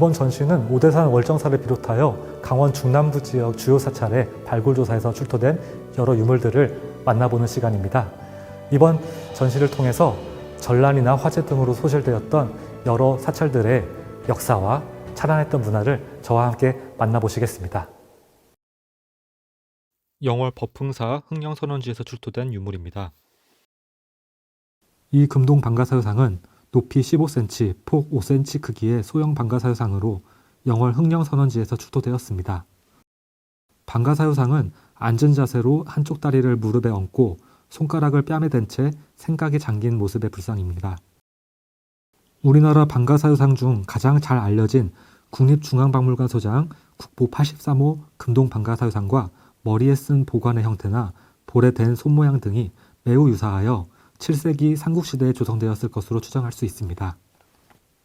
이번 전시는 오대산 월정사를 비롯하여 강원 중남부 지역 주요 사찰의 발굴조사에서 출토된 여러 유물들을 만나보는 시간입니다. 이번 전시를 통해서 전란이나 화재 등으로 소실되었던 여러 사찰들의 역사와 찬란했던 문화를 저와 함께 만나보시겠습니다. 영월 법흥사 흥령선원지에서 출토된 유물입니다. 이 금동 방가사유상은 높이 15cm, 폭 5cm 크기의 소형 방가사유상으로 영월 흥령선원지에서 출토되었습니다. 방가사유상은 앉은 자세로 한쪽 다리를 무릎에 얹고 손가락을 뺨에 댄 채 생각이 잠긴 모습의 불상입니다. 우리나라 방가사유상 중 가장 잘 알려진 국립중앙박물관 소장 국보 83호 금동 방가사유상과 머리에 쓴 보관의 형태나 볼에 댄 손모양 등이 매우 유사하여 7세기 삼국시대에 조성되었을 것으로 추정할 수 있습니다.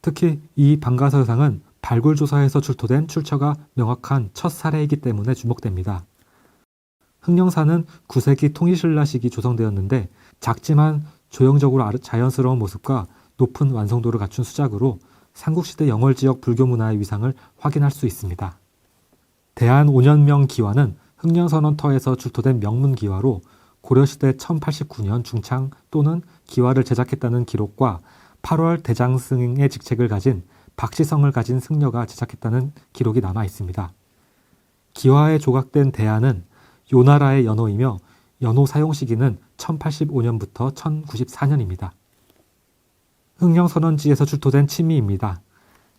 특히 이 방가사유상은 발굴조사에서 출토된 출처가 명확한 첫 사례이기 때문에 주목됩니다. 흥령사는 9세기 통일신라 시기 조성되었는데 작지만 조형적으로 자연스러운 모습과 높은 완성도를 갖춘 수작으로 삼국시대 영월 지역 불교 문화의 위상을 확인할 수 있습니다. 대한5년명 기와는 흥령선원터에서 출토된 명문기와로 고려시대 1089년 중창 또는 기와를 제작했다는 기록과 8월 대장승의 직책을 가진 박시성을 가진 승려가 제작했다는 기록이 남아 있습니다. 기와에 조각된 대안은 요나라의 연호이며 연호 사용 시기는 1085년부터 1094년입니다. 흥령선원지에서 출토된 치미입니다.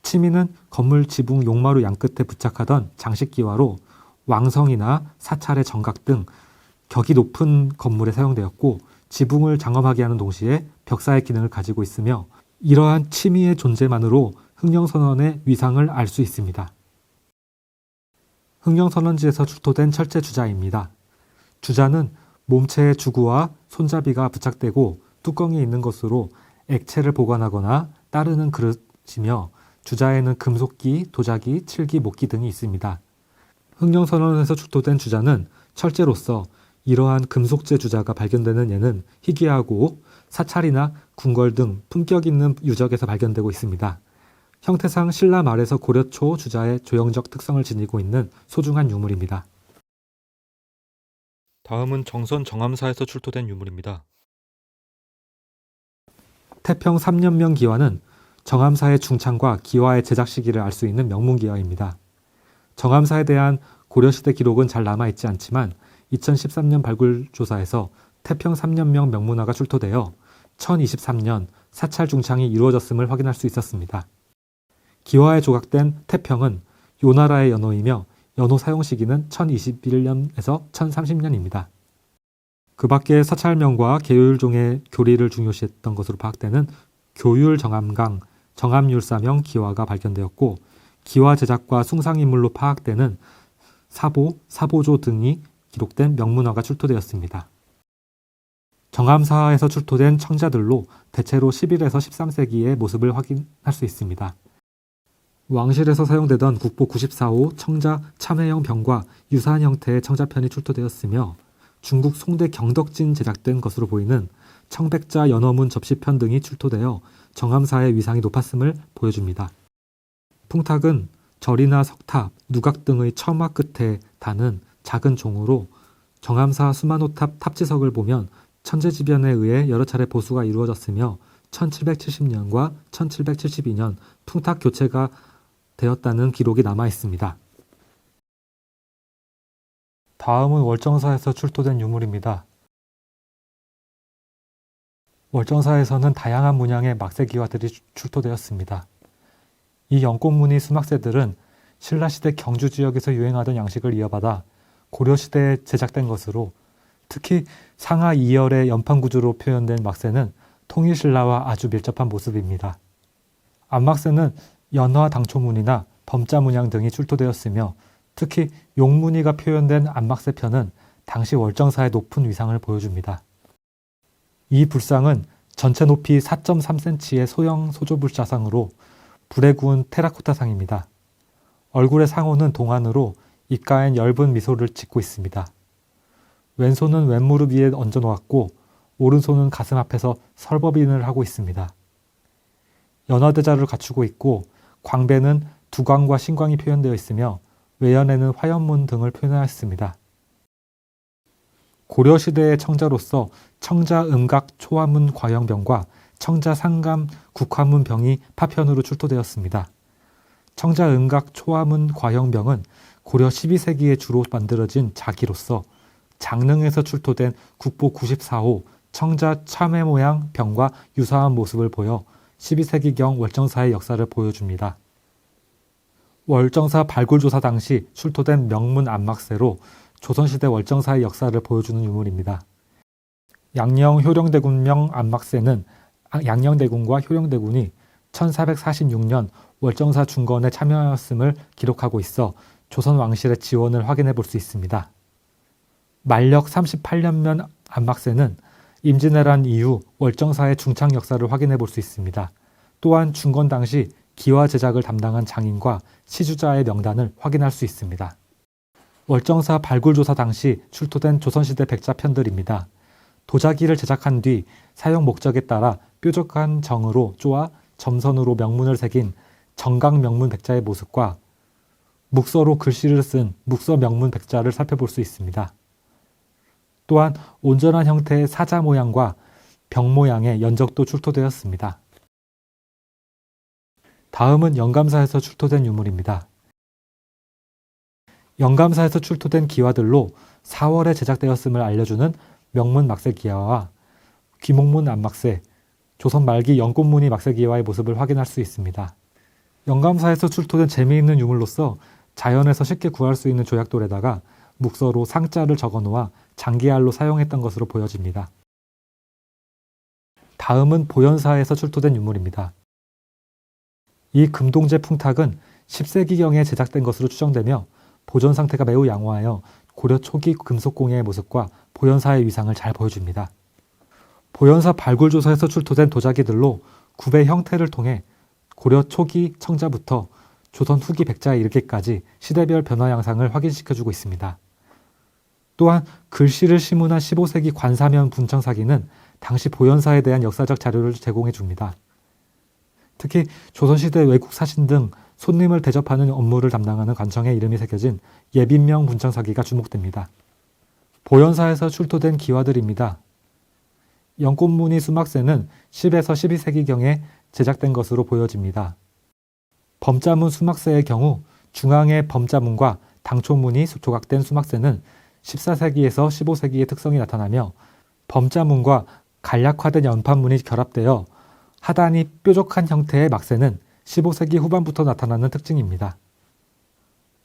치미는 건물 지붕 용마루 양끝에 부착하던 장식기와로 왕성이나 사찰의 정각 등 격이 높은 건물에 사용되었고 지붕을 장엄하게 하는 동시에 벽사의 기능을 가지고 있으며 이러한 치미의 존재만으로 흥령선원의 위상을 알 수 있습니다. 흥령선원지에서 출토된 철제 주자입니다. 주자는 몸체에 주구와 손잡이가 부착되고 뚜껑이 있는 것으로 액체를 보관하거나 따르는 그릇이며 주자에는 금속기, 도자기, 칠기, 목기 등이 있습니다. 흥령선원에서 출토된 주자는 철제로서 이러한 금속재 주자가 발견되는 예는 희귀하고 사찰이나 궁궐 등 품격 있는 유적에서 발견되고 있습니다. 형태상 신라 말에서 고려 초 주자의 조형적 특성을 지니고 있는 소중한 유물입니다. 다음은 정선 정암사에서 출토된 유물입니다. 태평 3년명 기와는 정암사의 중창과 기와의 제작 시기를 알 수 있는 명문기와입니다. 정암사에 대한 고려시대 기록은 잘 남아있지 않지만 2013년 발굴조사에서 태평 3년명 명문화가 출토되어 1023년 사찰 중창이 이루어졌음을 확인할 수 있었습니다. 기와에 조각된 태평은 요나라의 연호이며 연호 사용 시기는 1021년에서 1030년입니다. 그 밖에 사찰명과 계율종의 교리를 중요시했던 것으로 파악되는 교율정암강, 정암율사명 기와가 발견되었고 기와 제작과 숭상인물로 파악되는 사보, 사보조 등이 기록된 명문화가 출토되었습니다. 정암사에서 출토된 청자들로 대체로 11에서 13세기의 모습을 확인할 수 있습니다. 왕실에서 사용되던 국보 94호 청자 참회형 병과 유사한 형태의 청자편이 출토되었으며 중국 송대 경덕진 제작된 것으로 보이는 청백자 연어문 접시편 등이 출토되어 정암사의 위상이 높았음을 보여줍니다. 풍탁은 절이나 석탑, 누각 등의 처마 끝에 다는 작은 종으로 정암사 수만호탑 탑지석을 보면 천재지변에 의해 여러 차례 보수가 이루어졌으며 1770년과 1772년 풍탁 교체가 되었다는 기록이 남아 있습니다. 다음은 월정사에서 출토된 유물입니다. 월정사에서는 다양한 문양의 막세기와들이 출토되었습니다. 이 연꽃무늬 수막새들은 신라시대 경주 지역에서 유행하던 양식을 이어받아 고려시대에 제작된 것으로 특히 상하 2열의 연판구조로 표현된 막새는 통일신라와 아주 밀접한 모습입니다. 안막새는 연화 당초무늬나 범자 문양 등이 출토되었으며 특히 용무늬가 표현된 안막새편은 당시 월정사의 높은 위상을 보여줍니다. 이 불상은 전체 높이 4.3cm의 소형 소조불자상으로 불에 구운 테라코타상입니다. 얼굴의 상호는 동안으로 입가엔 엷은 미소를 짓고 있습니다. 왼손은 왼무릎 위에 얹어 놓았고 오른손은 가슴 앞에서 설법인을 하고 있습니다. 연화대자를 갖추고 있고 광배는 두광과 신광이 표현되어 있으며 외연에는 화연문 등을 표현하였습니다. 고려시대의 청자로서 청자음각 초화문 과형병과 청자상감 국화문 병이 파편으로 출토되었습니다. 청자음각 초화문 과형병은 고려 12세기에 주로 만들어진 자기로서 장릉에서 출토된 국보 94호 청자 참외 모양 병과 유사한 모습을 보여 12세기경 월정사의 역사를 보여줍니다. 월정사 발굴조사 당시 출토된 명문 안막세로 조선시대 월정사의 역사를 보여주는 유물입니다. 양녕 효령대군명 안막세는 양녕대군과 효령대군이 1446년 월정사 중건에 참여하였음을 기록하고 있어 조선 왕실의 지원을 확인해 볼 수 있습니다. 만력 38년면 안막세는 임진왜란 이후 월정사의 중창 역사를 확인해 볼 수 있습니다. 또한 중건 당시 기와 제작을 담당한 장인과 시주자의 명단을 확인할 수 있습니다. 월정사 발굴조사 당시 출토된 조선시대 백자편들입니다. 도자기를 제작한 뒤 사용 목적에 따라 뾰족한 정으로 쪼아 점선으로 명문을 새긴 정강 명문 백자의 모습과 묵서로 글씨를 쓴 묵서 명문 백자를 살펴볼 수 있습니다. 또한 온전한 형태의 사자 모양과 병 모양의 연적도 출토되었습니다. 다음은 영감사에서 출토된 유물입니다. 영감사에서 출토된 기와들로 4월에 제작되었음을 알려주는 명문 막세기와와 귀목문 안막세, 조선 말기 연꽃무늬 막세기와의 모습을 확인할 수 있습니다. 영감사에서 출토된 재미있는 유물로서 자연에서 쉽게 구할 수 있는 조약돌에다가 묵서로 상자를 적어놓아 장기알로 사용했던 것으로 보여집니다. 다음은 보현사에서 출토된 유물입니다. 이 금동제 풍탁은 10세기경에 제작된 것으로 추정되며 보존 상태가 매우 양호하여 고려 초기 금속공예의 모습과 보현사의 위상을 잘 보여줍니다. 보현사 발굴조사에서 출토된 도자기들로 굽의 형태를 통해 고려 초기 청자부터 조선 후기 백자에 이르기까지 시대별 변화 양상을 확인시켜주고 있습니다. 또한 글씨를 시문한 15세기 관사면 분청사기는 당시 보현사에 대한 역사적 자료를 제공해 줍니다. 특히 조선시대 외국 사신 등 손님을 대접하는 업무를 담당하는 관청의 이름이 새겨진 예빈명 분청사기가 주목됩니다. 보현사에서 출토된 기와들입니다. 연꽃무늬 수막세는 10에서 12세기경에 제작된 것으로 보여집니다. 범자문 수막세의 경우 중앙의 범자문과 당초문이 조각된 수막세는 14세기에서 15세기의 특성이 나타나며 범자문과 간략화된 연판문이 결합되어 하단이 뾰족한 형태의 막세는 15세기 후반부터 나타나는 특징입니다.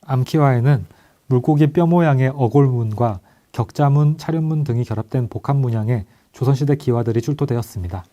암기와에는 물고기 뼈 모양의 어골문과 격자문, 차륜문 등이 결합된 복합 문양의 조선시대 기와들이 출토되었습니다.